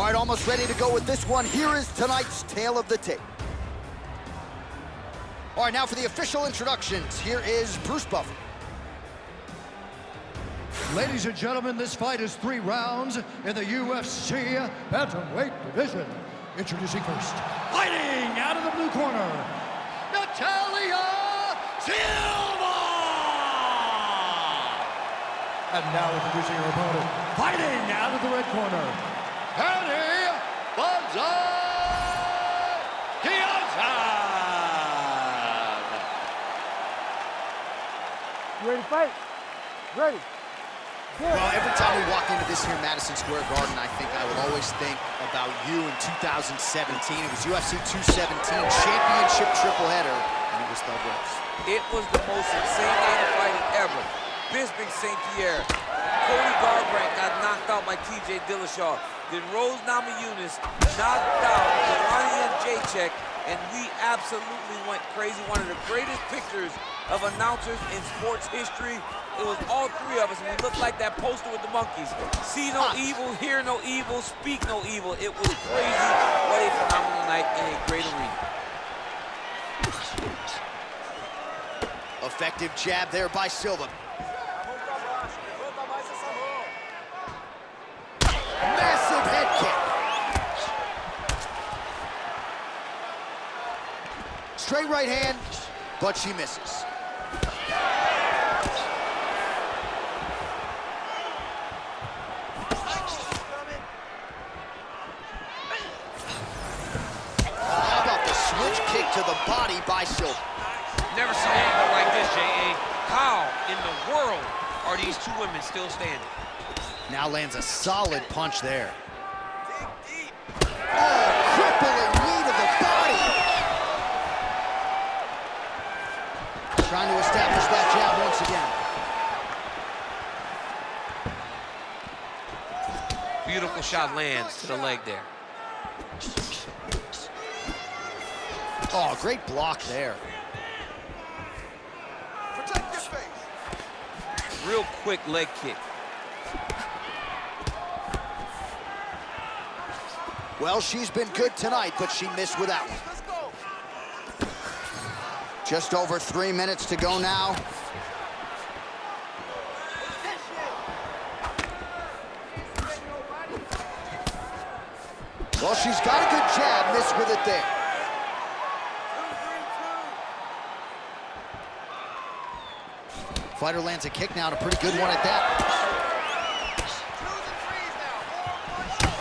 All right, almost ready to go with this one. Here is tonight's tale of the tape. All right, now for the official introductions. Here is Bruce Buffer. Ladies and gentlemen, this fight is 3 rounds in the UFC bantamweight division. Introducing first, fighting out of the blue corner, Natalia DaSilva! And now introducing her opponent, fighting out of the red corner, Pannie Kianzad! You ready to fight? Ready. Well, every time we walk into this here Madison Square Garden, I think I will always think about you in 2017. It was UFC 217 championship triple header, and it was Thug Rose. It was the most insane night of fighting ever. Bisping St. Pierre, Cody Garbrandt got knocked out by TJ Dillashaw. Then Rose Namajunas knocked out Uriah Jacek, and we absolutely went crazy. One of the greatest pictures of announcers in sports history. It was all 3 of us, and we looked like that poster with the monkeys. See no evil, hear no evil, speak no evil. It was crazy. What a phenomenal night in a great arena. Effective jab there by Silva. Massive head kick. Straight right hand, but she misses. To the body by Silva. Never seen anything like this, J.A. How in the world are these 2 women still standing? Now lands a solid punch there. Oh, crippling knee to the body. Trying to establish that jab once again. Beautiful shot lands to the leg there. Oh, great block there. Protect your face. Real quick leg kick. Well, she's been good tonight, but she missed with that one. Let's go. Just over 3 minutes to go now. Well, she's got a good jab, missed with it there. Fighter lands a kick now, and a pretty good one at that.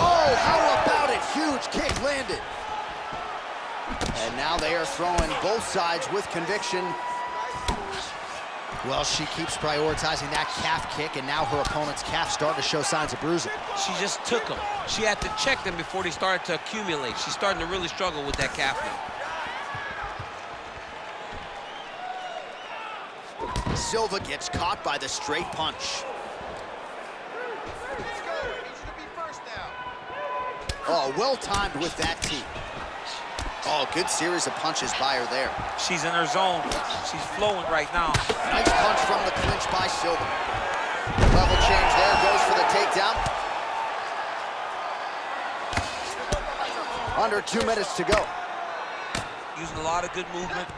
Oh, how about it? Huge kick landed. And now they are throwing both sides with conviction. Well, she keeps prioritizing that calf kick, and now her opponent's calf starting to show signs of bruising. She just took them. She had to check them before they started to accumulate. She's starting to really struggle with that calf now. Silva gets caught by the straight punch. Let's go. I need you to be first now. Oh, well timed with that tee. Oh, good series of punches by her there. She's in her zone. She's flowing right now. Nice punch from the clinch by Silva. Level change there, goes for the takedown. Under 2 minutes to go. Using a lot of good movement.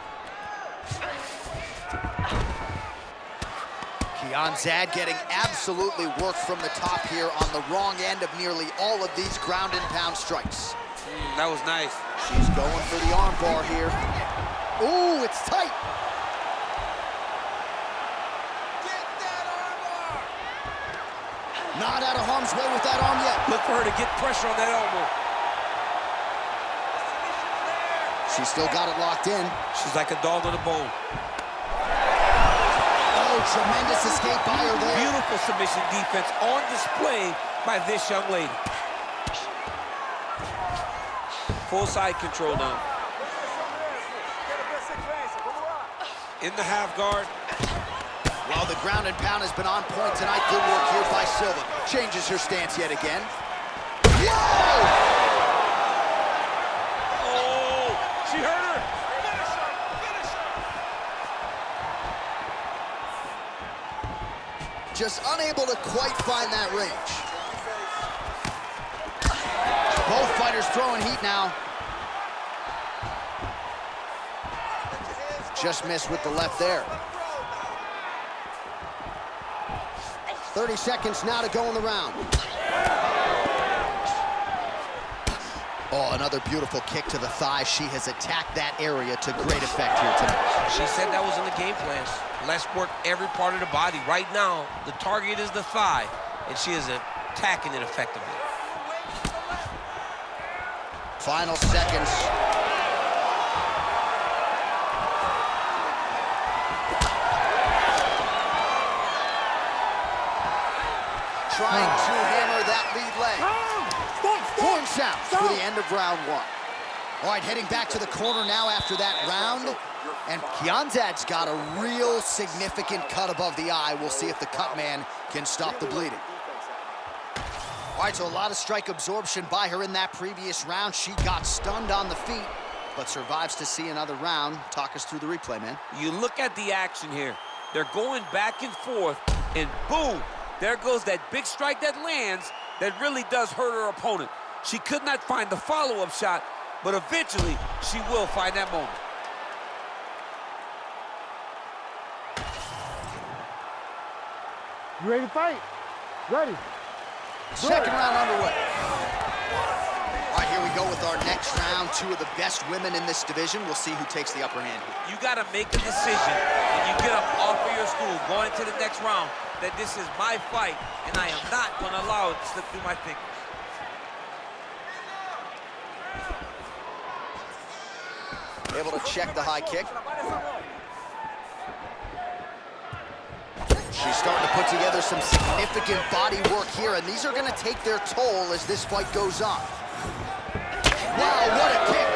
Kianzad getting absolutely worked from the top here on the wrong end of nearly all of these ground and pound strikes. That was nice. She's going for the arm bar here. Ooh, it's tight. Get that arm bar. Not out of harm's way with that arm yet. Look for her to get pressure on that elbow. She's still got it locked in. She's like a dog on a bone. Oh, tremendous escape by her there. Beautiful submission defense on display by this young lady. Full side control now. In the half guard. While the ground and pound has been on point tonight, good work here by Silva. Changes her stance yet again. Whoa! She hurt her. Just unable to quite find that range. Both fighters throwing heat now. Just missed with the left there. 30 seconds now to go in the round. Oh, another beautiful kick to the thigh. She has attacked that area to great effect here tonight. She said that was in the game plan. Let's work every part of the body. Right now, the target is the thigh, and she is attacking it effectively. Final seconds. Trying to hammer that lead leg. Horn sounds for the end of round one. All right, heading back to the corner now after that round. And Kianzad's got a real significant cut above the eye. We'll see if the cut man can stop the bleeding. All right, so a lot of strike absorption by her in that previous round. She got stunned on the feet, but survives to see another round. Talk us through the replay, man. You look at the action here. They're going back and forth, and boom, there goes that big strike that lands that really does hurt her opponent. She could not find the follow-up shot, but eventually she will find that moment. You ready to fight? Ready. Second round underway. All right, here we go with our next round. Two of the best women in this division. We'll see who takes the upper hand. You got to make a decision when you get up off of your stool, going into the next round, that this is my fight, and I am not going to allow it to slip through my fingers. Able to check the high kick. She's starting to put together some significant body work here, and these are going to take their toll as this fight goes on. Wow, what a kick!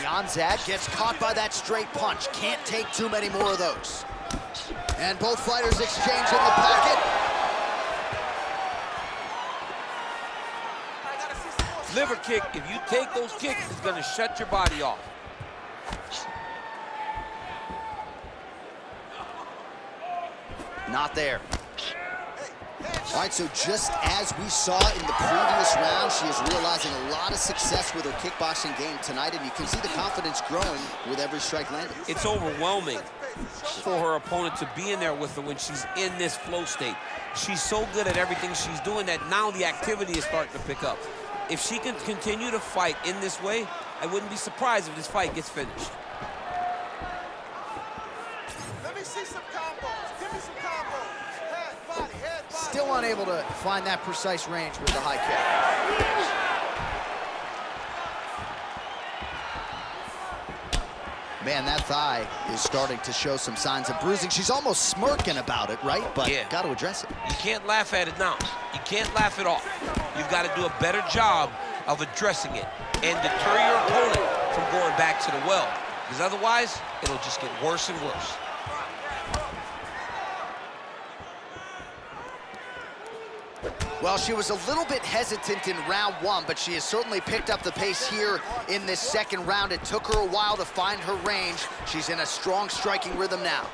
Kianzad gets caught by that straight punch. Can't take too many more of those. And both fighters exchange in the pocket. Liver kick, if you take those kicks, it's going to shut your body off. Not there. All right, so just as we saw in the previous round, she is realizing a lot of success with her kickboxing game tonight, and you can see the confidence growing with every strike landed. It's overwhelming for her opponent to be in there with her when she's in this flow state. She's so good at everything she's doing that now the activity is starting to pick up. If she can continue to fight in this way, I wouldn't be surprised if this fight gets finished. Let me see some combos. Give me some combos. Head, body, head, body. Still unable to find that precise range with the high kick. Man, that thigh is starting to show some signs of bruising. She's almost smirking about it, right? But Yeah. got to address it. You can't laugh at it now. You can't laugh it off. You've got to do a better job of addressing it and deter your opponent from going back to the well, because otherwise, it'll just get worse and worse. Well, she was a little bit hesitant in round one, but she has certainly picked up the pace here in this second round. It took her a while to find her range. She's in a strong striking rhythm now.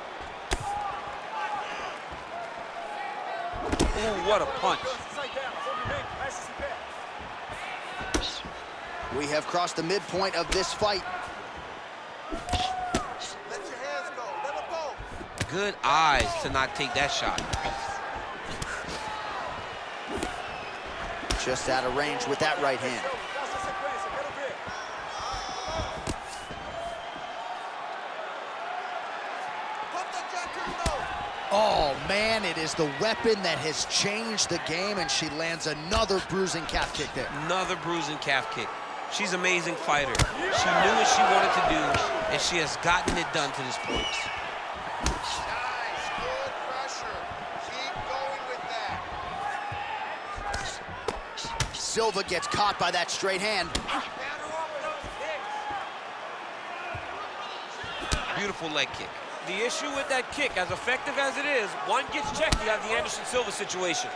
Ooh, what a punch. We have crossed the midpoint of this fight. Let your hands go. Let them go. Good eyes to not take that shot. Just out of range with that right hand. Pump that jack to the nose. Oh, man, it is the weapon that has changed the game, and she lands another bruising calf kick there. Another bruising calf kick. She's an amazing fighter. She knew what she wanted to do, and she has gotten it done to this point. Nice. Good pressure. Keep going with that. Silva gets caught by that straight hand. Beautiful leg kick. The issue with that kick, as effective as it is, one gets checked, you have the Anderson Silva situation.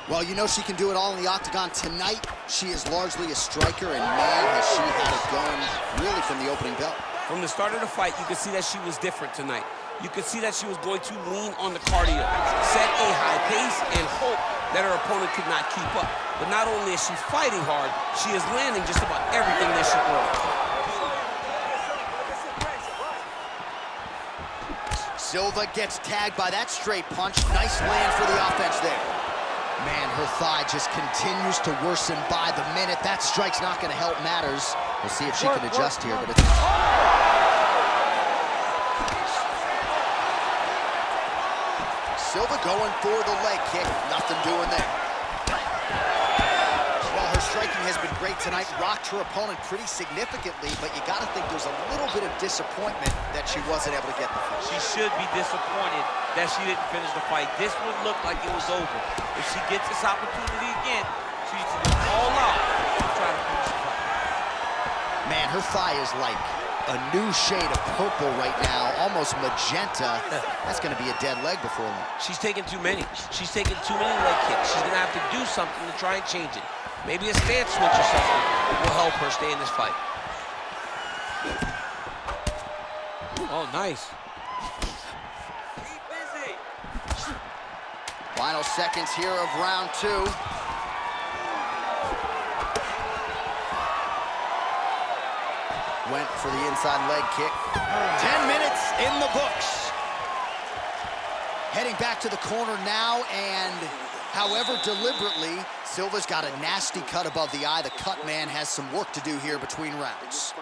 Well, you know she can do it all in the octagon. Tonight, she is largely a striker, and man, has she had it going really from the opening bell. From the start of the fight, you could see that she was different tonight. You could see that she was going to lean on the cardio, set a high pace, and hope that her opponent could not keep up. But not only is she fighting hard, she is landing just about everything that she throws. Silva gets tagged by that straight punch. Nice land for the offense there. Man, her thigh just continues to worsen by the minute. That strike's not going to help matters. We'll see if she can adjust here, but it's... Silva going for the leg kick. Nothing doing there. Well, her striking has been great tonight. Rocked her opponent pretty significantly, but you got to think there's a little bit of disappointment that she wasn't able to get the finish. She should be disappointed that she didn't finish the fight. This one looked like it was over. If she gets this opportunity again, she needs to go all out and try to finish the fight. Man, her thigh is like a new shade of purple right now, almost magenta. That's going to be a dead leg before long. She's taking too many. She's taking too many leg kicks. She's going to have to do something to try and change it. Maybe a stance switch or something will help her stay in this fight. Oh, nice. Final seconds here of round 2. Went for the inside leg kick. 10 minutes in the books. Heading back to the corner now, and however deliberately, Silva's got a nasty cut above the eye. The cut man has some work to do here between rounds.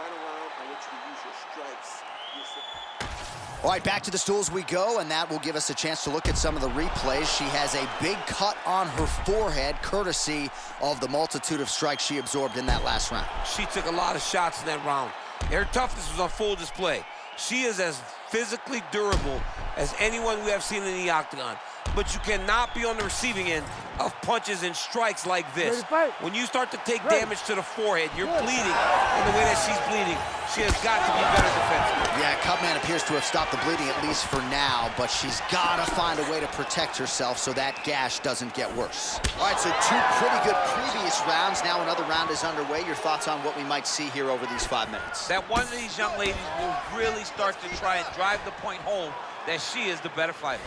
All right, back to the stools we go, and that will give us a chance to look at some of the replays. She has a big cut on her forehead, courtesy of the multitude of strikes she absorbed in that last round. She took a lot of shots in that round. Her toughness was on full display. She is as physically durable as anyone we have seen in the octagon. But you cannot be on the receiving end of punches and strikes like this. When you start to take damage to the forehead, you're bleeding in the way that she's bleeding. She has got to be better defensively. Yeah, Cutman appears to have stopped the bleeding, at least for now, but she's got to find a way to protect herself so that gash doesn't get worse. All right, so 2 pretty good previous rounds. Now another round is underway. Your thoughts on what we might see here over these 5 minutes? That one of these young ladies will really start to try and drive the point home that she is the better fighter.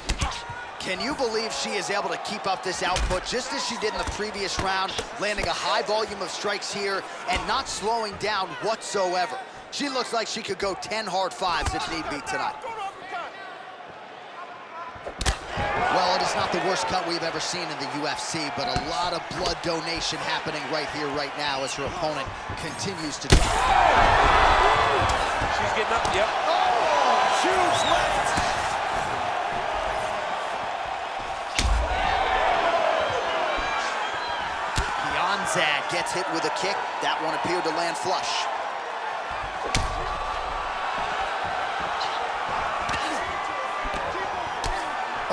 Can you believe she is able to keep up this output just as she did in the previous round, landing a high volume of strikes here and not slowing down whatsoever? She looks like she could go 10 hard 5s if need be tonight. Well, it is not the worst cut we've ever seen in the UFC, but a lot of blood donation happening right here, right now, as her opponent continues to... She's getting up, yep. Oh, huge left! Kianzad gets hit with a kick. That one appeared to land flush.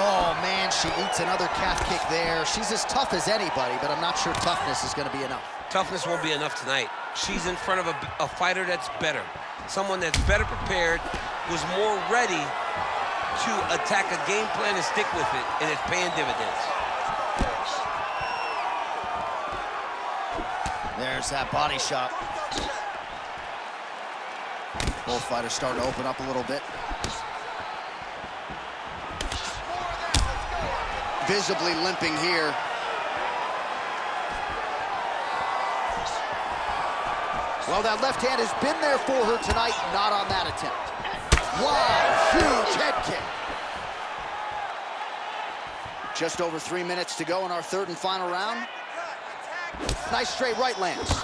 Oh, man, she eats another calf kick there. She's as tough as anybody, but I'm not sure toughness is going to be enough. Toughness won't be enough tonight. She's in front of a fighter that's better. Someone that's better prepared, was more ready to attack a game plan and stick with it, and it's paying dividends. There's that body shot. Both fighters starting to open up a little bit. Visibly limping here. Well, that left hand has been there for her tonight, not on that attempt. Wow, huge head kick. Just over 3 minutes to go in our 3rd and final round. Nice straight right lands.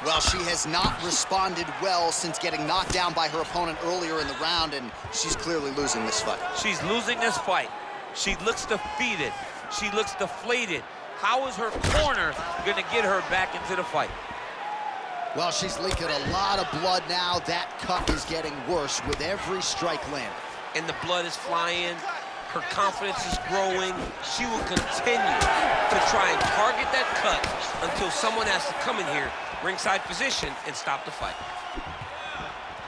Well, she has not responded well since getting knocked down by her opponent earlier in the round, and she's clearly losing this fight. She's losing this fight. She looks defeated. She looks deflated. How is her corner going to get her back into the fight? Well, she's leaking a lot of blood now. That cut is getting worse with every strike landed. And the blood is flying. Her confidence is growing. She will continue to try and target that cut until someone has to come in here, ringside position, and stop the fight.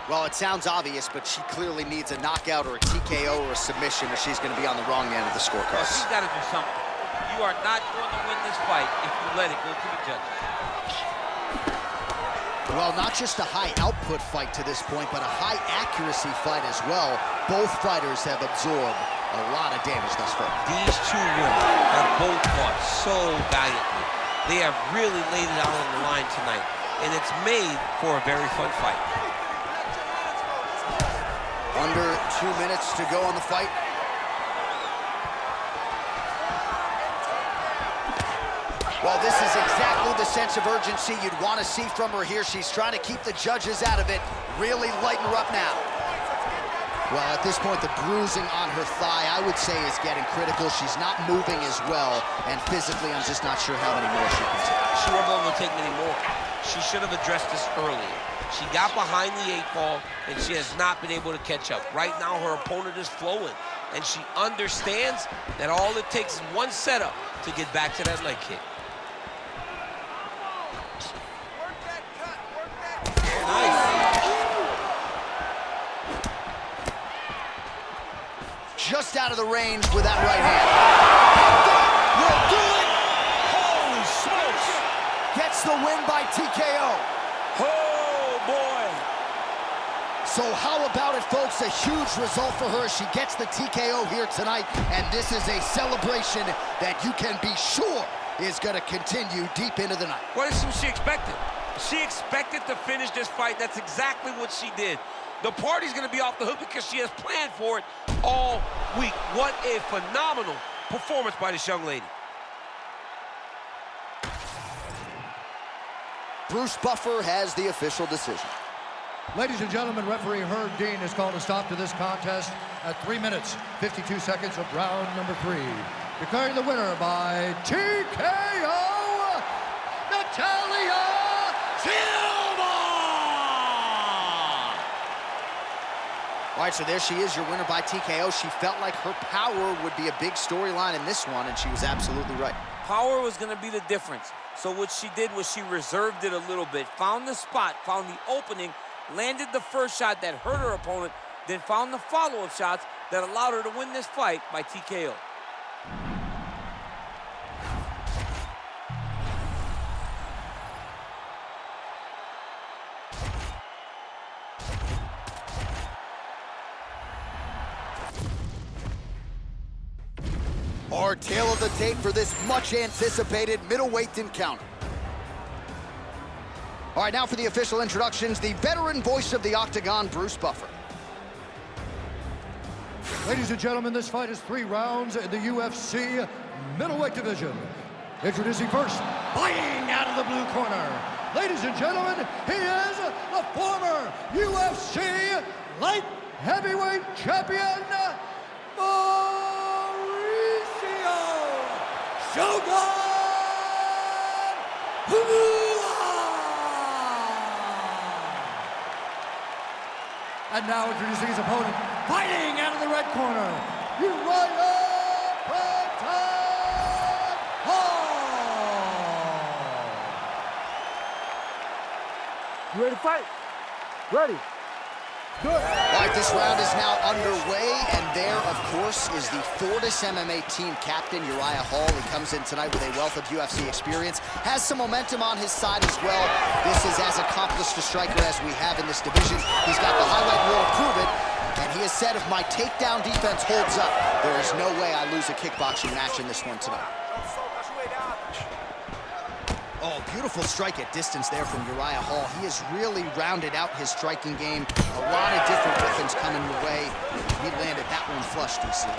Well, it sounds obvious, but she clearly needs a knockout or a TKO or a submission, or she's going to be on the wrong end of the scorecard. Well, she's got to do something. You are not going to win this fight if you let it go to the judges. Well, not just a high output fight to this point, but a high accuracy fight as well. Both fighters have absorbed a lot of damage thus far. These two women have both fought so valiantly. They have really laid it out on the line tonight, and it's made for a very fun fight. Under 2 minutes to go on the fight. Well, this is exactly the sense of urgency you'd want to see from her here. She's trying to keep the judges out of it, really lighten her up now. Well, at this point, the bruising on her thigh, I would say, is getting critical. She's not moving as well, and physically, I'm just not sure how many more she can take. She won't be able to take many more. She should have addressed this earlier. She got behind the 8-ball, and she has not been able to catch up. Right now, her opponent is flowing, and she understands that all it takes is one setup to get back to that leg kick. Nice. Just out of the range with that right hand. That will do it! Holy smokes! Gets the win by TKO. Oh, boy. So how about it, folks? A huge result for her. She gets the TKO here tonight, and this is a celebration that you can be sure is going to continue deep into the night. What is she expected? She expected to finish this fight. That's exactly what she did. The party's going to be off the hook because she has planned for it all week. What a phenomenal performance by this young lady. Bruce Buffer has the official decision. Ladies and gentlemen, referee Herb Dean has called a stop to this contest at 3 minutes, 52 seconds of round number 3. Declaring the winner by TKO, Natalia DaSilva! All right, so there she is, your winner by TKO. She felt like her power would be a big storyline in this one, and she was absolutely right. Power was going to be the difference. So what she did was she reserved it a little bit, found the spot, found the opening, landed the first shot that hurt her opponent, then found the follow-up shots that allowed her to win this fight by TKO. Our tale of the tape for this much-anticipated middleweight encounter. All right, now for the official introductions, the veteran voice of the Octagon, Bruce Buffer. Ladies and gentlemen, this fight is 3 rounds in the UFC middleweight division. Introducing first, fighting out of the blue corner. Ladies and gentlemen, he is the former UFC light heavyweight champion, Shogun! And now introducing his opponent, fighting out of the red corner, Uriah You ready to fight? Ready. Good. All right, this round is now underway, and there, of course, is the Fortis MMA team captain, Uriah Hall. He comes in tonight with a wealth of UFC experience, has some momentum on his side as well. This is as accomplished a striker as we have in this division. He's got the highlight reel to prove it, and he has said if my takedown defense holds up, there is no way I lose a kickboxing match in this one tonight. Oh, beautiful strike at distance there from Uriah Hall. He has really rounded out his striking game. A lot of different weapons coming your way. He landed that one flush, DC.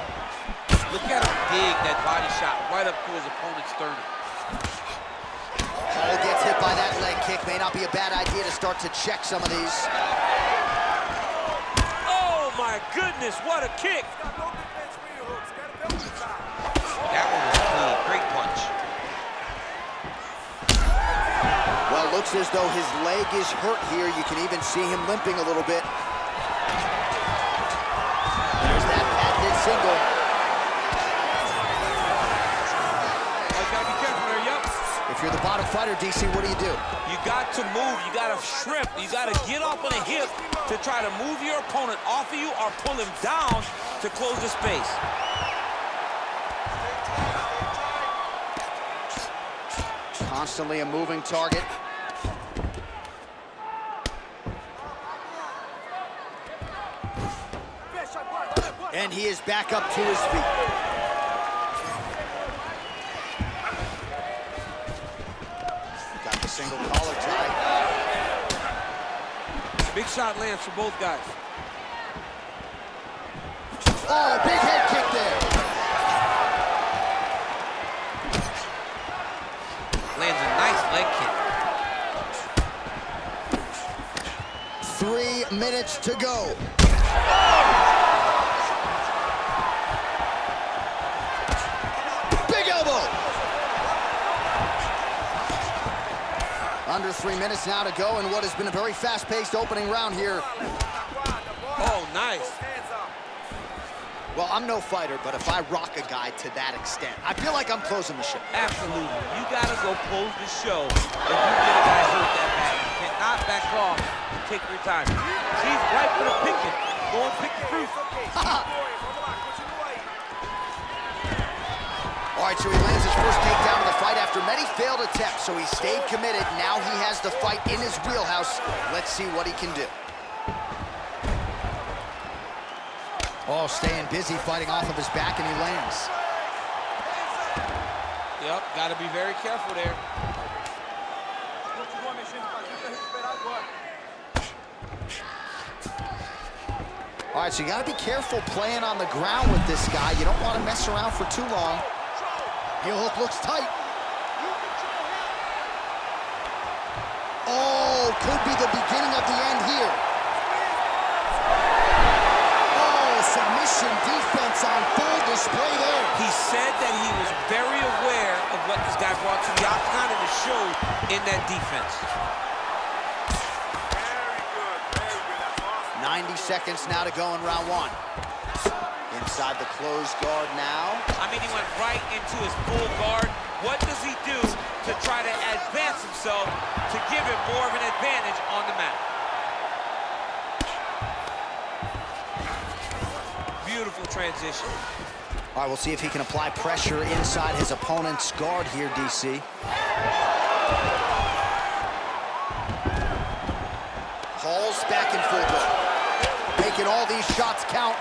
Look at him dig that body shot right up to his opponent's sternum. Hall gets hit by that leg kick. May not be a bad idea to start to check some of these. Oh my goodness, what a kick! That one was clean. Great punch. Well, looks as though his leg is hurt here. You can even see him limping a little bit. There's that patented single. Oh, you gotta be careful there, yup. If you're the bottom fighter, DC, what do? You got to move, you got to shrimp, you got to get off on a hip to try to move your opponent off of you or pull him down to close the space. Constantly a moving target. And he is back up to his feet. Got the single collar tie. Big shot lands for both guys. Oh, big head kick there. Lands a nice leg kick. 3 minutes to go. Big elbow. Under 3 minutes now to go in what has been a very fast-paced opening round here. Oh, nice. Well, I'm no fighter, but if I rock a guy to that extent, I feel like I'm closing the show. Absolutely. You gotta go close the show if you get a guy hurt that bad. You cannot back off and take your time. She's right for the picking. Go and pick the fruit. All right, so he lands his first takedown of the fight after many failed attempts, so he stayed committed. Now he has the fight in his wheelhouse. Let's see what he can do. Oh, staying busy, fighting off of his back, and he lands. Yep, gotta be very careful there. All right, so you gotta be careful playing on the ground with this guy. You don't want to mess around for too long. Heel hook looks tight. Oh, could be the beginning of the end here. Submission defense on full display there. He said that he was very aware of what this guy brought to the octagon, and it showed in that defense. Very good, that's awesome. 90 seconds now to go in round one. Inside the closed guard now. I mean, he went right into his full guard. What does he do to try to advance himself to give him more of an advantage on the mat? Beautiful transition. All right, we'll see if he can apply pressure inside his opponent's guard here, DC. Hall's back in full guard. Making all these shots count.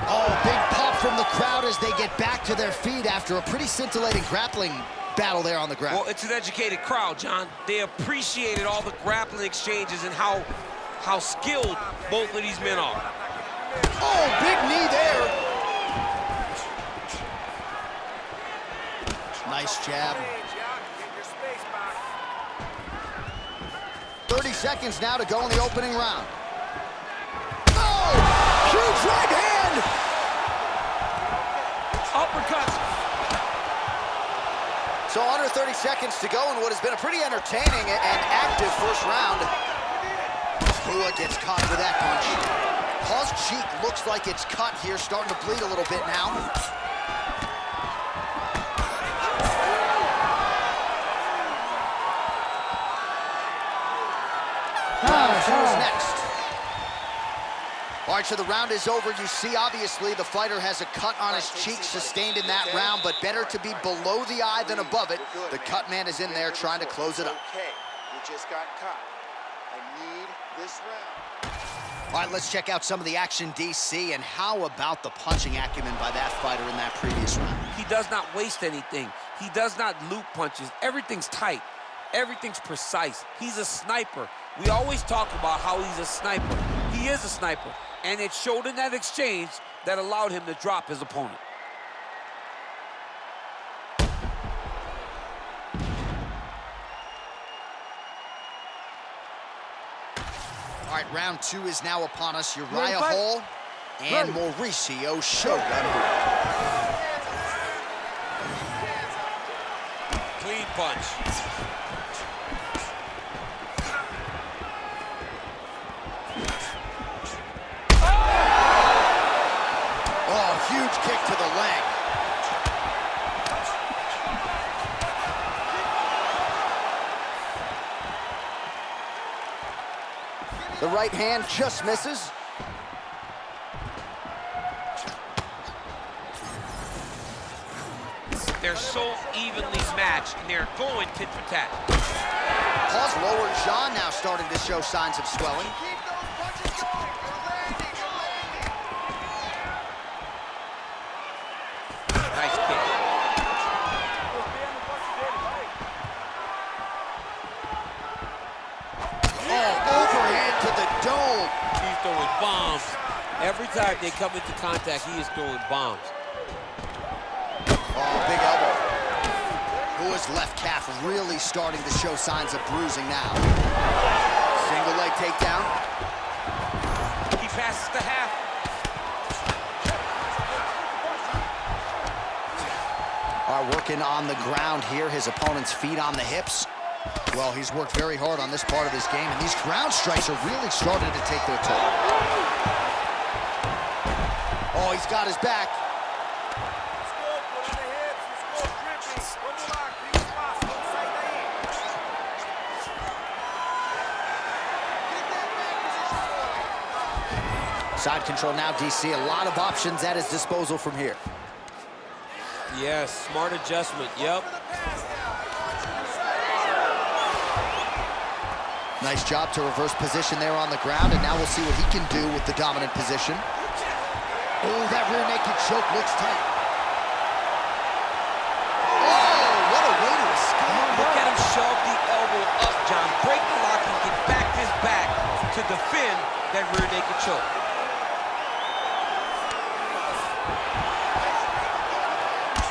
Oh, big pop from the crowd as they get back to their feet after a pretty scintillating grappling battle there on the ground. Well, it's an educated crowd, John. They appreciated all the grappling exchanges and how skilled both of these men are. Oh, big knee there. Nice jab. 30 seconds now to go in the opening round. Oh, huge right hand. Uppercuts. So under 30 seconds to go in what has been a pretty entertaining and active first round. Ua gets caught with that punch. Hall's cheek looks like it's cut here, starting to bleed a little bit now. Who's next? All right, so the round is over. You see, obviously, the fighter has a cut on his cheek sustained in that round, but better to be below the eye than above it. The cut man is in there trying to close it up. Okay, you just got caught. I need this round. All right, let's check out some of the action, DC, and how about the punching acumen by that fighter in that previous round? He does not waste anything. He does not loop punches. Everything's tight. Everything's precise. He's a sniper. We always talk about how he's a sniper. He is a sniper, and it showed in that exchange that allowed him to drop his opponent. All right, round two is now upon us. Uriah Hall and Mauricio Shogun. Clean punch. Oh, huge kick to the leg. The right hand just misses. They're so evenly matched, and they're going tit for tat. Hall's lower jaw now starting to show signs of swelling. Keep those punches going. Anytime they come into contact, he is throwing bombs. Oh, big elbow. Rua's left calf really starting to show signs of bruising now. Single leg takedown. He passes the half. All right, working on the ground here. His opponent's feet on the hips. Well, he's worked very hard on this part of his game, and these ground strikes are really starting to take their toll. Oh, he's got his back. Side control now, DC. A lot of options at his disposal from here. Yes, smart adjustment, yep. Nice job to reverse position there on the ground, and now we'll see what he can do with the dominant position. Oh, that rear naked choke looks tight. Oh, what a way to escape. Look at him shove the elbow up, John. Break the lock and get back his back to defend that rear naked choke.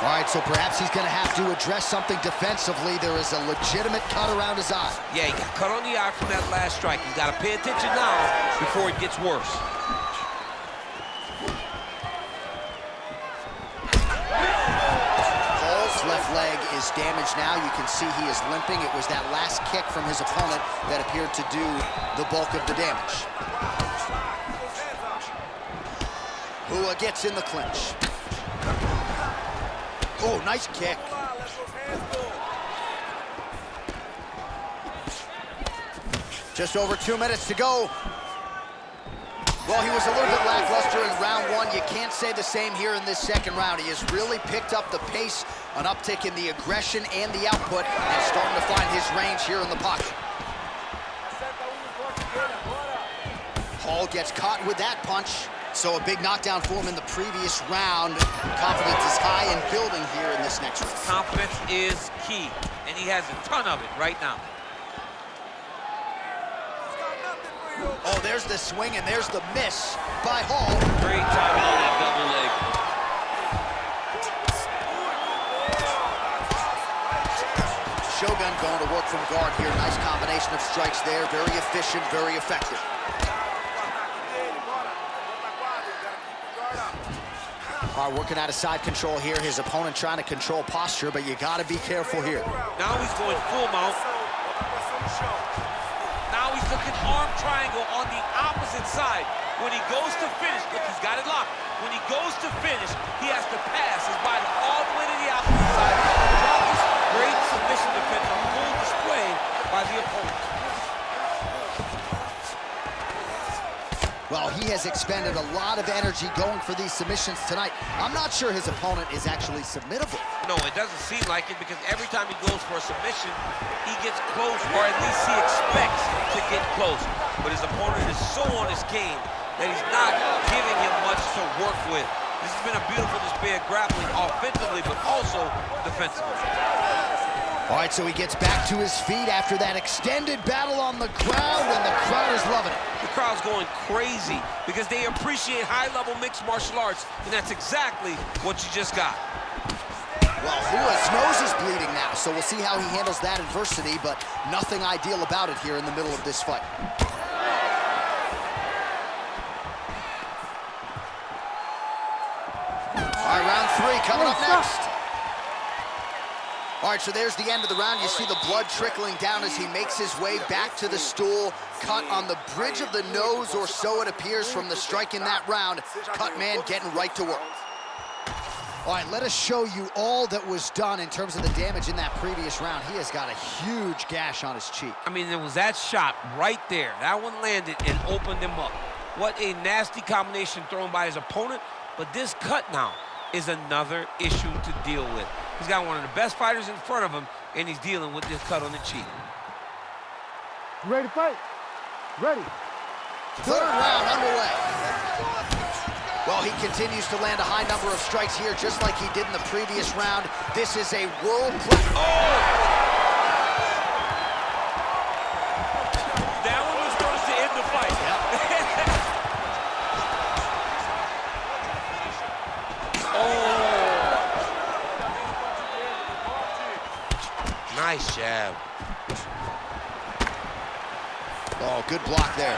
All right, so perhaps he's going to have to address something defensively. There is a legitimate cut around his eye. Yeah, he got cut on the eye from that last strike. He's got to pay attention now before it gets worse. Hall's left leg is damaged now. You can see he is limping. It was that last kick from his opponent that appeared to do the bulk of the damage. Rua gets in the clinch. Oh, nice kick. Just over 2 minutes to go. Well, he was a little bit lackluster in round one. You can't say the same here in this second round. He has really picked up the pace, an uptick in the aggression and the output, and starting to find his range here in the pocket. Hall gets caught with that punch. So a big knockdown for him in the previous round. Confidence is high and building here in this next round. Confidence is key, and he has a ton of it right now. Oh, there's the swing, and there's the miss by Hall. Great timing on that double leg. Shogun going to work from guard here. Nice combination of strikes there. Very efficient, very effective. All right, working out of side control here. His opponent trying to control posture, but you got to be careful here. Now he's going full mount. Now he's looking arm triangle on the opposite side. When he goes to finish, look, he's got it locked. When he goes to finish, he has to pass his body all the way to the opposite side. Drop this great submission defense on full display by the opponent. Well, he has expended a lot of energy going for these submissions tonight. I'm not sure his opponent is actually submittable. No, it doesn't seem like it because every time he goes for a submission, he gets close, or at least he expects to get close. But his opponent is so on his game that he's not giving him much to work with. This has been a beautiful display of grappling offensively, but also defensively. All right, so he gets back to his feet after that extended battle on the ground, and the crowd is loving it. The crowd's going crazy because they appreciate high-level mixed martial arts, and that's exactly what you just got. Well, Rua's nose is bleeding now, so we'll see how he handles that adversity, but nothing ideal about it here in the middle of this fight. All right, round three coming up next. All right, so there's the end of the round. You see the blood trickling down as he makes his way back to the stool. Cut on the bridge of the nose, or so it appears from the strike in that round. Cut man getting right to work. All right, let us show you all that was done in terms of the damage in that previous round. He has got a huge gash on his cheek. I mean, there was that shot right there. That one landed and opened him up. What a nasty combination thrown by his opponent, but this cut now is another issue to deal with. He's got one of the best fighters in front of him, and he's dealing with this cut on the cheek. You ready to fight? Ready. Third round underway. Well, he continues to land a high number of strikes here, just like he did in the previous round. This is a world-class... Oh! That one was supposed to end the fight. Yep. Nice jab. Oh, good block there.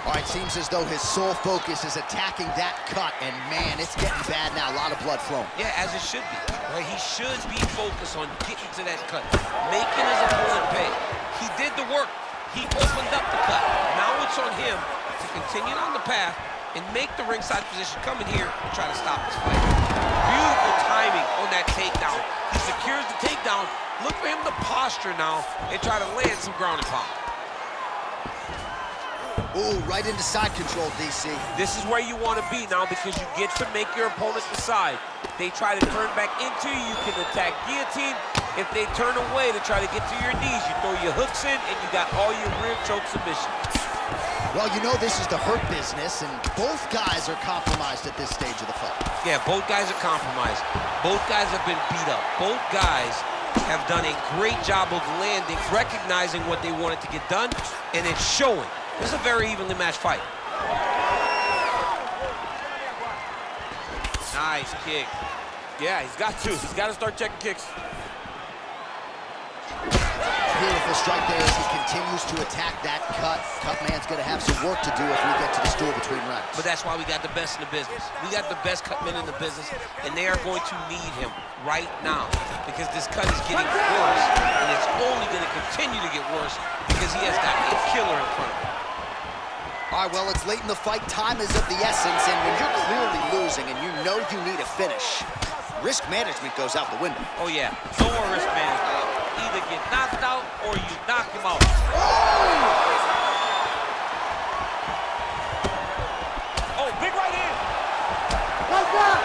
All right, seems as though his sole focus is attacking that cut, and man, it's getting bad now. A lot of blood flowing. Yeah, as it should be. Right? He should be focused on getting to that cut, making his opponent pay. He did the work. He opened up the cut. Now it's on him to continue on the path and make the ringside position, come in here and try to stop this fight. Beautiful timing on that takedown. He secures the takedown. Look for him to posture now and try to land some ground and pound. Ooh, right into side control, DC. This is where you want to be now because you get to make your opponent decide. They try to turn back into you, you can attack guillotine. If they turn away to try to get to your knees, you throw your hooks in and you got all your rear choke submissions. Well, you know this is the hurt business, and both guys are compromised at this stage of the fight. Yeah, both guys are compromised. Both guys have been beat up. Both guys have done a great job of landing, recognizing what they wanted to get done, and it's showing. This is a very evenly matched fight. Nice kick. Yeah, he's got to. He's got to start checking kicks. Beautiful strike there as he continues to attack that cut. Cut man's going to have some work to do if we get to the stool between rounds. But that's why we got the best in the business. We got the best cut men in the business, and they are going to need him right now because this cut is getting worse, and it's only going to continue to get worse because he has got a killer in front of him. All right, well, it's late in the fight. Time is of the essence, and when you're clearly losing and you know you need a finish, risk management goes out the window. Oh, yeah. No more risk management. Either get knocked out or you knock him out. Oh, big right hand. Like that.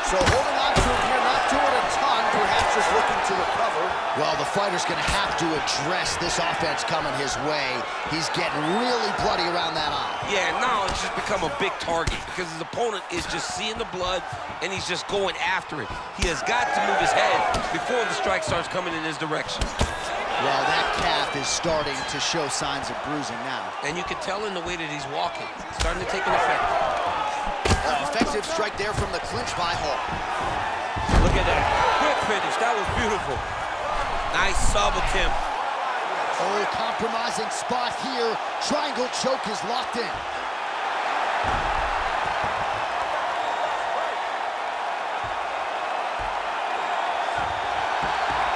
So holding on to him here, not doing a ton, perhaps just looking to recover. Well, the fighter's going to have to address this offense coming his way. He's getting really bloody around that eye. Yeah, now it's just become a big target because his opponent is just seeing the blood and he's just going after it. He has got to move his head before the strike starts coming in his direction. Well, that calf is starting to show signs of bruising now. And you can tell in the way that he's walking. It's starting to take an effect. Effective strike there from the clinch by Hall. Look at that. Quick finish. That was beautiful. Nice sub attempt. Oh, compromising spot here. Triangle choke is locked in.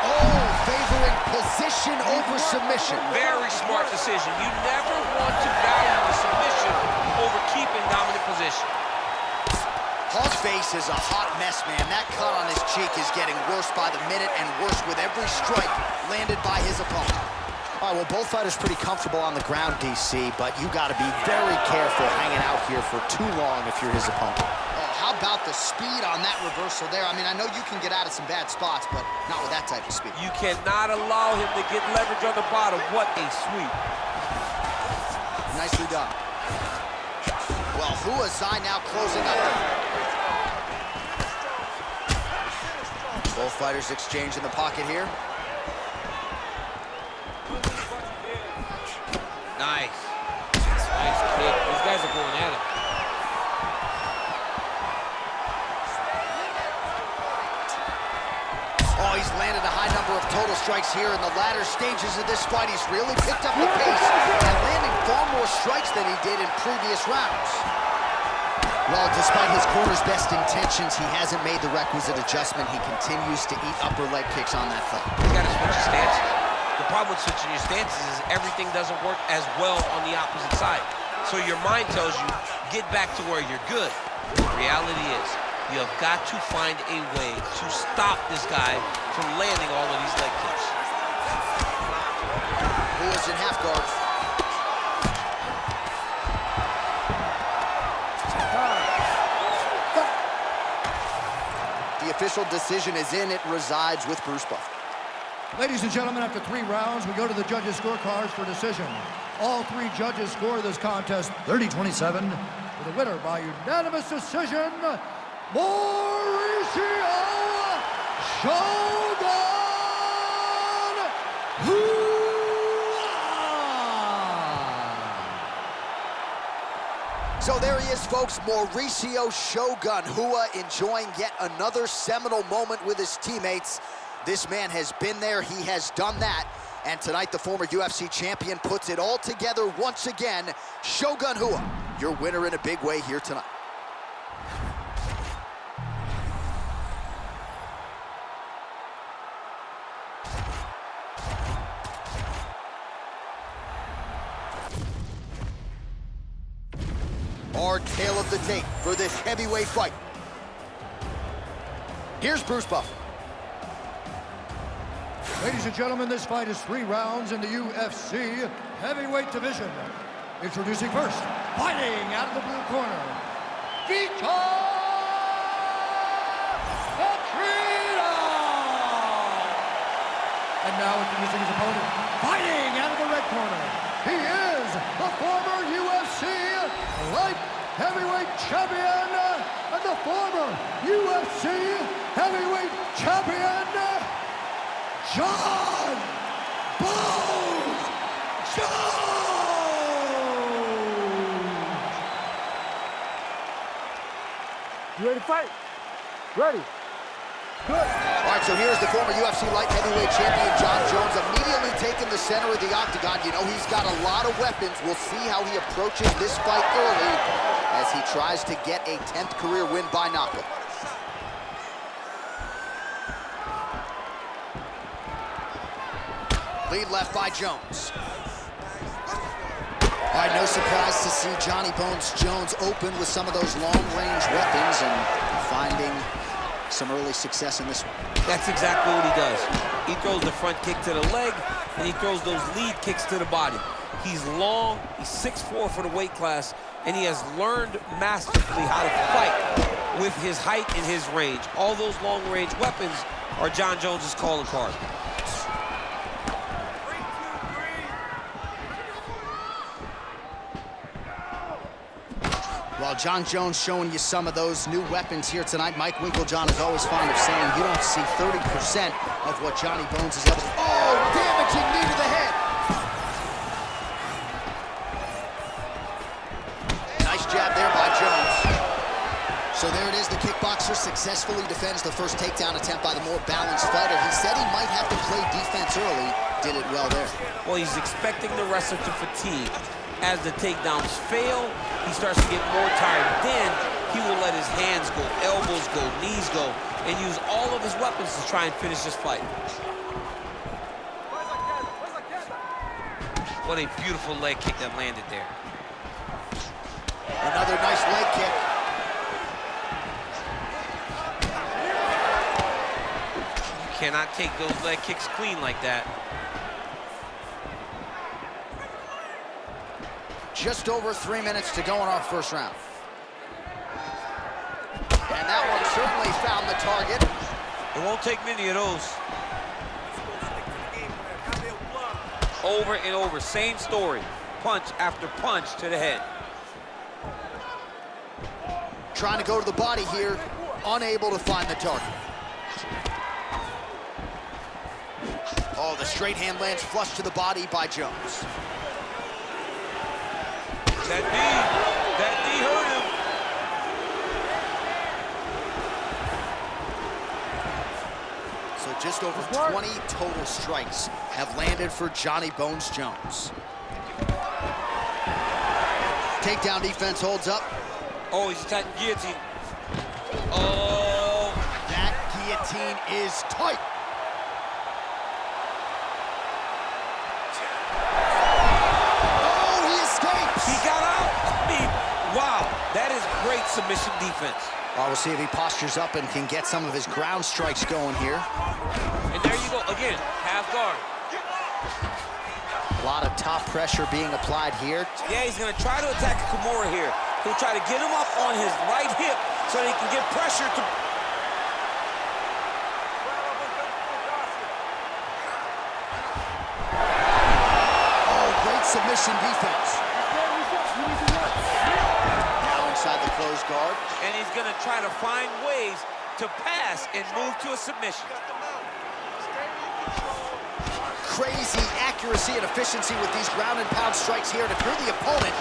Oh, favoring position over submission. Very smart decision. You never want to value the submission over keeping dominant position. Hall's face is a hot mess, man. That cut on his cheek is getting worse by the minute and worse with every strike landed by his opponent. All right, well, both fighters pretty comfortable on the ground, DC, but you got to be very careful hanging out here for too long if you're his opponent. Oh, how about the speed on that reversal there? I mean, I know you can get out of some bad spots, but not with that type of speed. You cannot allow him to get leverage on the bottom. What a sweep. Nicely done. Well, Huazai now closing up. Both fighters exchange in the pocket here. Nice. Nice kick. These guys are going at it. Oh, he's landed a high number of total strikes here in the latter stages of this fight. He's really picked up the pace and landing far more strikes than he did in previous rounds. Well, despite his corner's best intentions, he hasn't made the requisite adjustment. He continues to eat upper leg kicks on that foot. You gotta switch your stances. The problem with switching your stances is everything doesn't work as well on the opposite side. So your mind tells you, get back to where you're good. The reality is, you have got to find a way to stop this guy from landing all of these leg kicks. Who is in half guard? The official decision is in. It resides with Bruce Buffer. Ladies and gentlemen, after 3 rounds, we go to the judges' scorecards for decision. All 3 judges score this contest 30-27 with a winner by unanimous decision, Mauricio Shogun Uriah. So there he is, folks, Mauricio Shogun Hua enjoying yet another seminal moment with his teammates. This man has been there, he has done that, and tonight the former UFC champion puts it all together once again. Shogun Hua, your winner in a big way here tonight. Our tale of the tape for this heavyweight fight. Here's Bruce Buffer. Ladies and gentlemen, this fight is 3 rounds in the UFC heavyweight division. Introducing first, fighting out of the blue corner, Vitor Petrino! And now introducing his opponent, fighting out of the red corner, he is the former UFC light heavyweight champion and the former UFC heavyweight champion, John Bones Jones! You ready to fight? Ready. Good. All right, so here's the former UFC light heavyweight champion, John Jones, immediately taking the center of the octagon. You know, he's got a lot of weapons. We'll see how he approaches this fight early as he tries to get a 10th career win by knockout. Lead left by Jones. All right, no surprise to see Johnny Bones Jones open with some of those long-range weapons and finding some early success in this one. That's exactly what he does. He throws the front kick to the leg, and he throws those lead kicks to the body. He's long, he's 6'4" for the weight class, and he has learned masterfully how to fight with his height and his range. All those long-range weapons are John Jones's calling card. Well, John Jones showing you some of those new weapons here tonight. Mike Winkeljohn is always fond of saying you don't see 30% of what Johnny Bones is able to... Oh, damaging knee to the head. Nice jab there by Jones. So there it is, the kickboxer successfully defends the first takedown attempt by the more balanced fighter. He said he might have to play defense early. Did it well there. Well, he's expecting the wrestler to fatigue. As the takedowns fail, he starts to get more tired. Then he will let his hands go, elbows go, knees go, and use all of his weapons to try and finish this fight. What a beautiful leg kick that landed there. Another nice leg kick. You cannot take those leg kicks clean like that. Just over 3 minutes to go in our first round. And that one certainly found the target. It won't take many of those. Over and over, same story. Punch after punch to the head. Trying to go to the body here, unable to find the target. Oh, the straight hand lands flush to the body by Jones. That knee hurt him. So just over 20 total strikes have landed for Johnny Bones Jones. Takedown defense holds up. Oh, he's attacking guillotine. Oh. That guillotine is tight. He got out. I mean, wow, that is great submission defense. Well, we'll see if he postures up and can get some of his ground strikes going here. And there you go, again, half guard. A lot of top pressure being applied here. Yeah, he's gonna try to attack Kimura here. He'll try to get him up on his right hip so that he can get pressure to... Oh, great submission defense. Now inside the closed guard. And he's gonna try to find ways to pass and move to a submission. Crazy accuracy and efficiency with these ground and pound strikes here. And if you're the opponent,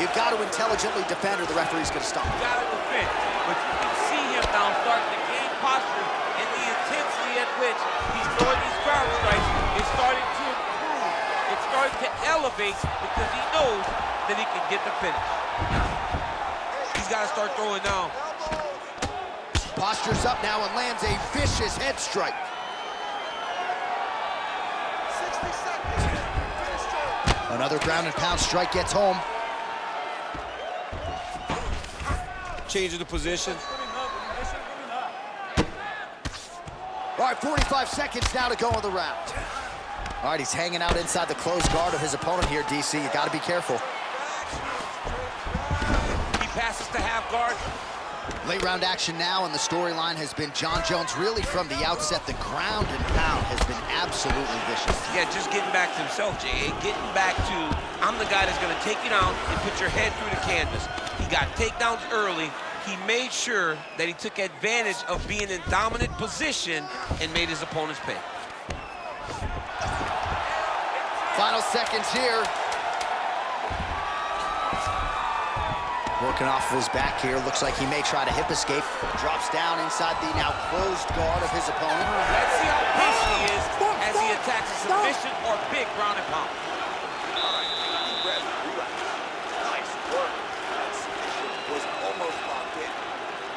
You've got to intelligently defend or the referee's going to stop. You got to defend. But you can see him now starting to gain posture, and the intensity at which he's throwing these ground strikes is starting to improve. It's starting to elevate because he knows that he can get the finish. He's got to start throwing now. Postures up now and lands a vicious head strike. 60 seconds. Finish strong. Another ground and pound strike gets home. Changing the position. All right, 45 seconds now to go in the round. All right, he's hanging out inside the closed guard of his opponent here, DC. You got to be careful. He passes to half guard. Late round action now, and the storyline has been Jon Jones really from the outset. The ground and pound has been absolutely vicious. Yeah, just getting back to himself, Jay. Getting back to, I'm the guy that's going to take you down and put your head through the canvas. He got takedowns early. He made sure that he took advantage of being in dominant position and made his opponents pay. Final seconds here. Working off of his back here. Looks like he may try to hip escape. Drops down inside the now closed guard of his opponent. Let's see how patient he is as he attacks a submission or big ground and pound. Nice work. That submission was almost locked in.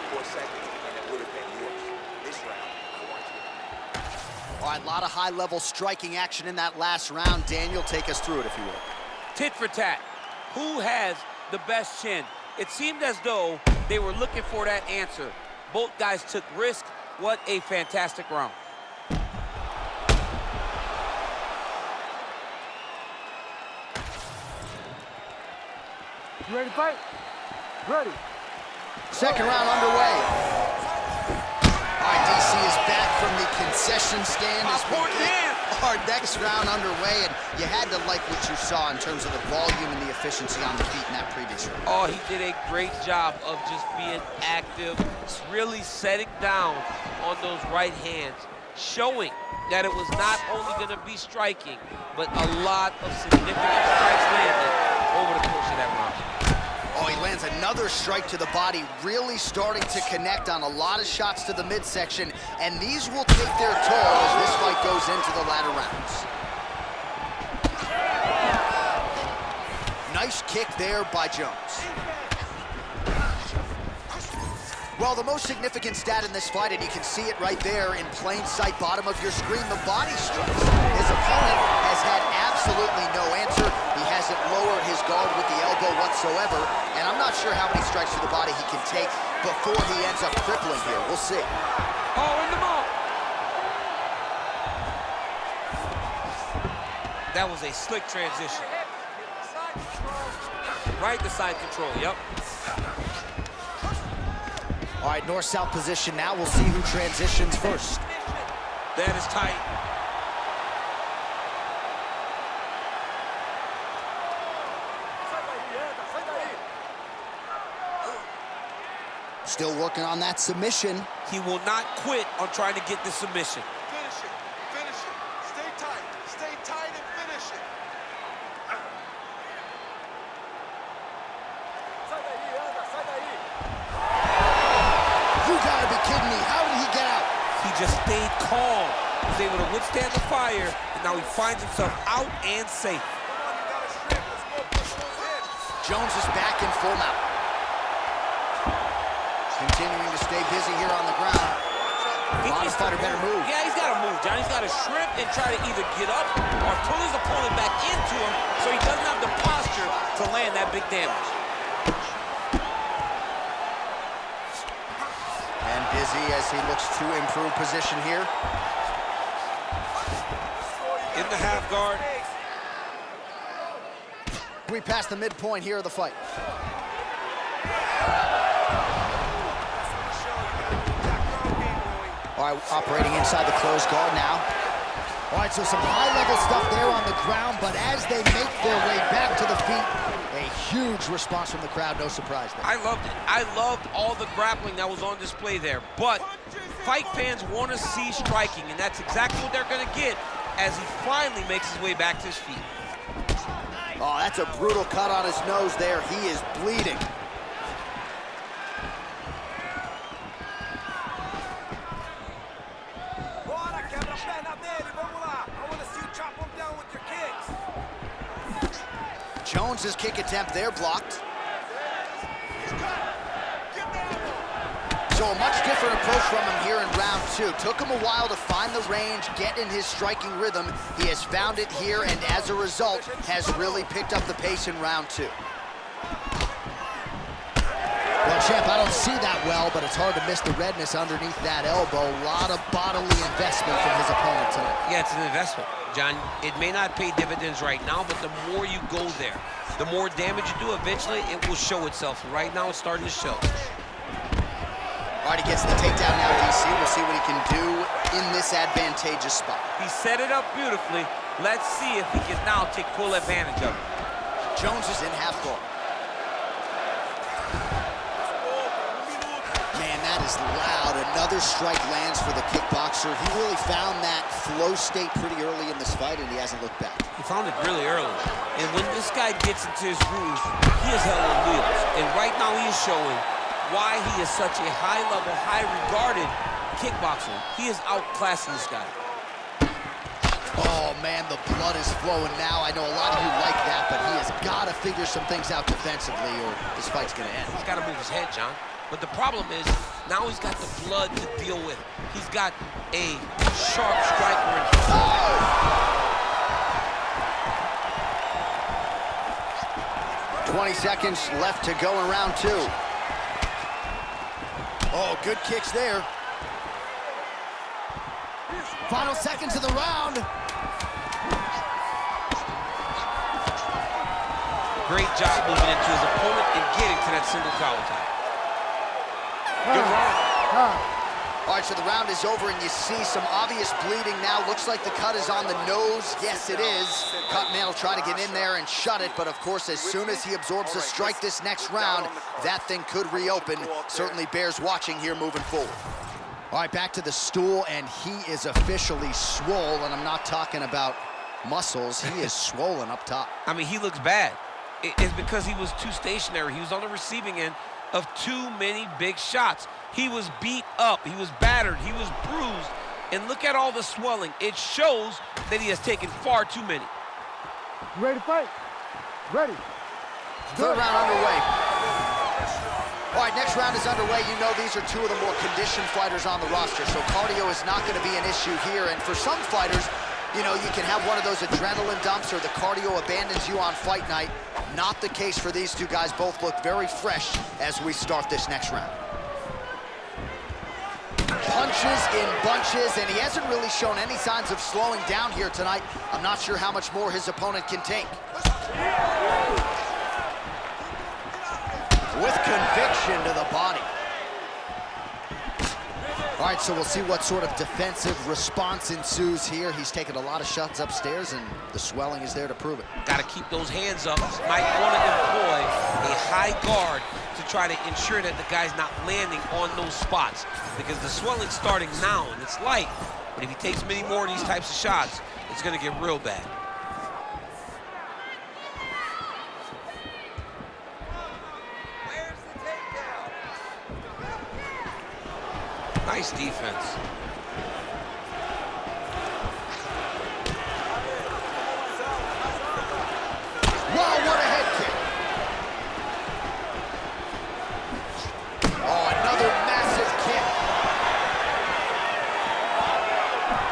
4 seconds, and it would have been yours. This round, I want you. All right, a lot of high-level striking action in that last round. Daniel, take us through it, if you will. Tit for tat. Who has the best chin? It seemed as though they were looking for that answer. Both guys took risk. What a fantastic round. You ready to fight? Ready. Second round underway. All right, DC is back from the concession stand as we get our next round underway, and you had to like what you saw in terms of the volume and the efficiency on the feet in that previous round. Oh, he did a great job of just being active, really setting down on those right hands, showing that it was not only going to be striking, but a lot of significant strikes landed over the course of that round. Oh, he lands another strike to the body, really starting to connect on a lot of shots to the midsection, and these will take their toll as this fight goes into the latter rounds. Nice kick there by Jones. Well, the most significant stat in this fight, and you can see it right there in plain sight, bottom of your screen, the body strikes. His opponent has had absolutely no answer. He hasn't lowered his guard with the elbow whatsoever, and I'm not sure how many strikes to the body he can take before he ends up crippling here. We'll see. Oh, in the mouth. That was a slick transition. Right to side control, yep. All right, north-south position now. We'll see who transitions first. That is tight. Still working on that submission. He will not quit on trying to get the submission. Finish it. Finish it. Stay tight. Stay tight and finish it. You gotta be kidding me. How did he get out? He just stayed calm. He was able to withstand the fire, and now he finds himself out and safe. Jones is back in full mount. Continuing to stay busy here on the ground. Bottom fighter better move. Yeah, he's got to move, John. He's got to shrimp and try to either get up or pull his opponent back into him so he doesn't have the posture to land that big damage. And busy as he looks to improve position here. In the half guard. We passed the midpoint here of the fight. All right, operating inside the closed guard now. All right, so some high-level stuff there on the ground, but as they make their way back to the feet, a huge response from the crowd, no surprise there. I loved it. I loved all the grappling that was on display there, but fight fans want to see striking, and that's exactly what they're going to get as he finally makes his way back to his feet. Oh, that's a brutal cut on his nose there. He is bleeding. Jones's kick attempt there blocked. So a much different approach from him here in round two. Took him a while to find the range, get in his striking rhythm. He has found it here, and as a result, has really picked up the pace in round two. Well, champ, I don't see that well, but it's hard to miss the redness underneath that elbow. A lot of bodily investment from his opponent tonight. Yeah, it's an investment, John. It may not pay dividends right now, but the more you go there, the more damage you do, eventually it will show itself. And right now, it's starting to show. All right, he gets the takedown now, DC. We'll see what he can do in this advantageous spot. He set it up beautifully. Let's see if he can now take full advantage of it. Jones is in half guard. Man, that is loud. Another strike lands for the kickboxer. He really found that flow state pretty early in this fight, and he hasn't looked back. He found it really early. And when this guy gets into his groove, he is hell on wheels. And right now, he is showing why he is such a high-level, high-regarded kickboxer. He is outclassing this guy. Oh, man, the blood is flowing now. I know a lot of you like that, but he has got to figure some things out defensively or this fight's going to end. He's got to move his head, John. But the problem is, now he's got the blood to deal with. He's got a sharp striker in front. 20 seconds left to go in round two. Oh, good kicks there. Final seconds of the round. Great job moving into his opponent and getting to that single collar tie. Good round. All right, so the round is over, and you see some obvious bleeding now. Looks like the cut is on the nose. Yes, it is. Cutman will try to get in there and shut it, but of course, as soon as he absorbs a strike this next round, that thing could reopen. Certainly bears watching here moving forward. All right, back to the stool, and he is officially swole, and I'm not talking about muscles. He is swollen up top. I mean, he looks bad. It's because he was too stationary. He was on the receiving end of too many big shots. He was beat up, he was battered, he was bruised, and look at all the swelling. It shows that he has taken far too many. You ready to fight? Ready. Third round underway. All right, next round is underway. You know these are two of the more conditioned fighters on the roster, so cardio is not going to be an issue here. And for some fighters, you know, you can have one of those adrenaline dumps or the cardio abandons you on fight night. Not the case for these two guys. Both look very fresh as we start this next round. Punches in bunches, and he hasn't really shown any signs of slowing down here tonight. I'm not sure how much more his opponent can take. With conviction to the body. All right, so we'll see what sort of defensive response ensues here. He's taken a lot of shots upstairs, and the swelling is there to prove it. Got to keep those hands up. Might want to employ a high guard to try to ensure that the guy's not landing on those spots, because the swelling's starting now, and it's light. But if he takes many more of these types of shots, it's going to get real bad. Nice defense. Wow, what a head kick. Oh, another massive kick.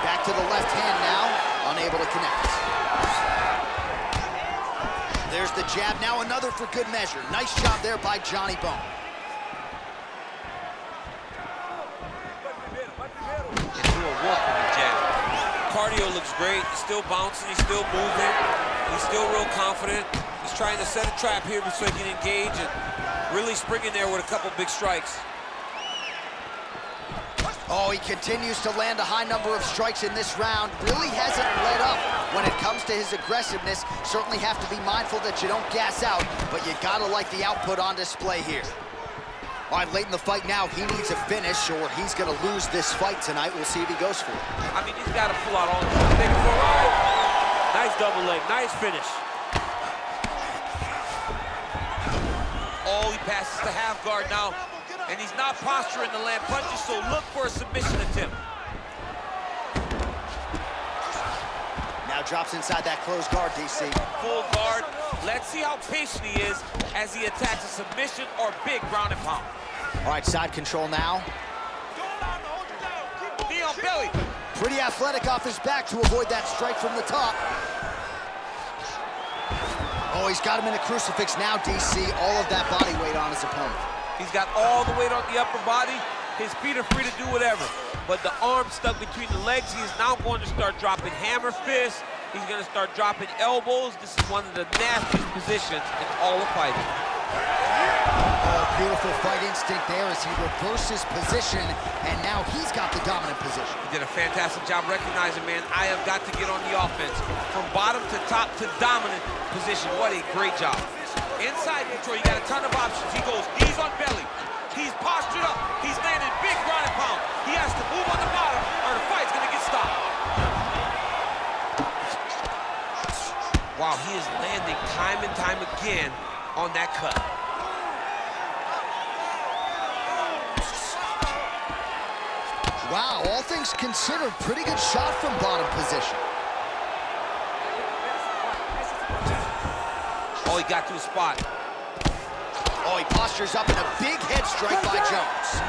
Back to the left hand now, unable to connect. There's the jab, now another for good measure. Nice job there by Johnny Bone. Cardio looks great. He's still bouncing. He's still moving. He's still real confident. He's trying to set a trap here so he can engage and really spring in there with a couple big strikes. Oh, he continues to land a high number of strikes in this round. Really hasn't let up when it comes to his aggressiveness. Certainly have to be mindful that you don't gas out, but you gotta like the output on display here. All right, late in the fight now, he needs a finish or he's gonna lose this fight tonight. We'll see if he goes for it. I mean, he's got to pull out all the things for a ride. Nice double leg, nice finish. Oh, he passes the half guard now, and he's not posturing to land punches, so look for a submission attempt. Now drops inside that closed guard, DC. Full guard. Let's see how patient he is as he attacks a submission or big ground and pound. All right, side control now. Knee on belly. Pretty athletic off his back to avoid that strike from the top. Oh, he's got him in a crucifix now, DC. All of that body weight on his opponent. He's got all the weight on the upper body. His feet are free to do whatever. But the arm stuck between the legs, he is now going to start dropping hammer fists. He's going to start dropping elbows. This is one of the nastiest positions in all of fighting. Oh, beautiful fight instinct there as he reverses position, and now he's got the dominant position. He did a fantastic job recognizing, man, I have got to get on the offense. From bottom to top to dominant position. What a great job. Inside control, you got a ton of options. He goes knees on belly. He's postured up. He's landing big ground and pound. He has to move on the bottom or the fight's gonna get stopped. Wow, he is landing time and time again on that cut. Wow, all things considered, pretty good shot from bottom position. Oh, he got to a spot. Oh, he postures up in a big head strike by Jones.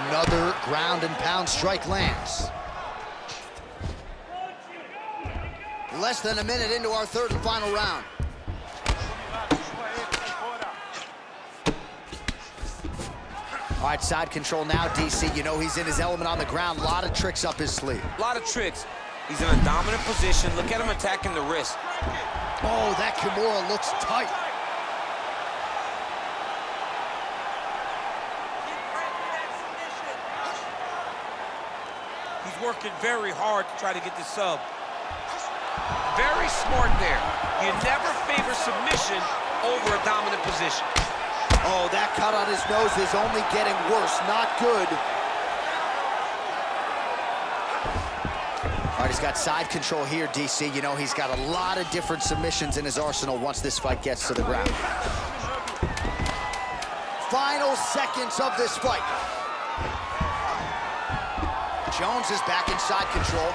Another ground and pound strike lands. Less than a minute into our third and final round. All right, side control now, DC. You know he's in his element on the ground. A lot of tricks up his sleeve. A lot of tricks. He's in a dominant position. Look at him attacking the wrist. Oh, that Kimura looks tight. He's working very hard to try to get the sub. Very smart there. You never favor submission over a dominant position. Oh, that cut on his nose is only getting worse. Not good. All right, he's got side control here, DC. You know, he's got a lot of different submissions in his arsenal once this fight gets to the ground. Final seconds of this fight. Jones is back in side control.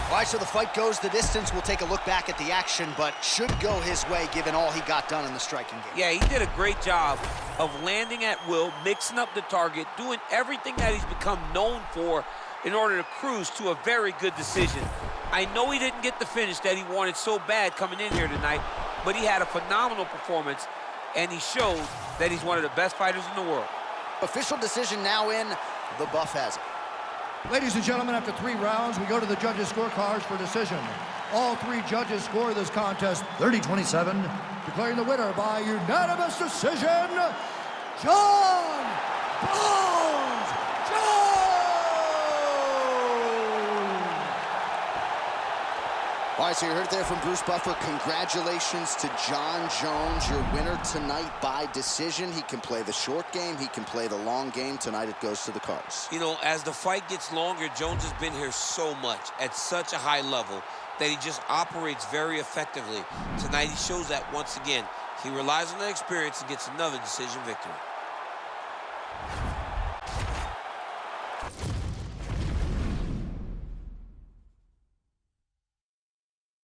All right, so the fight goes the distance. We'll take a look back at the action, but should go his way given all he got done in the striking game. Yeah, he did a great job of landing at will, mixing up the target, doing everything that he's become known for in order to cruise to a very good decision. I know he didn't get the finish that he wanted so bad coming in here tonight, but he had a phenomenal performance, and he showed that he's one of the best fighters in the world. Official decision now in. The buff has it. Ladies and gentlemen, after 3 rounds, we go to the judges' scorecards for decision. All 3 judges score this contest 30-27, declaring the winner by unanimous decision, John Bones Jones! All right, so you heard it there from Bruce Buffer. Congratulations to John Jones, your winner tonight by decision. He can play the short game. He can play the long game. Tonight it goes to the cards. You know, as the fight gets longer, Jones has been here so much at such a high level that he just operates very effectively. Tonight he shows that once again. He relies on that experience and gets another decision victory.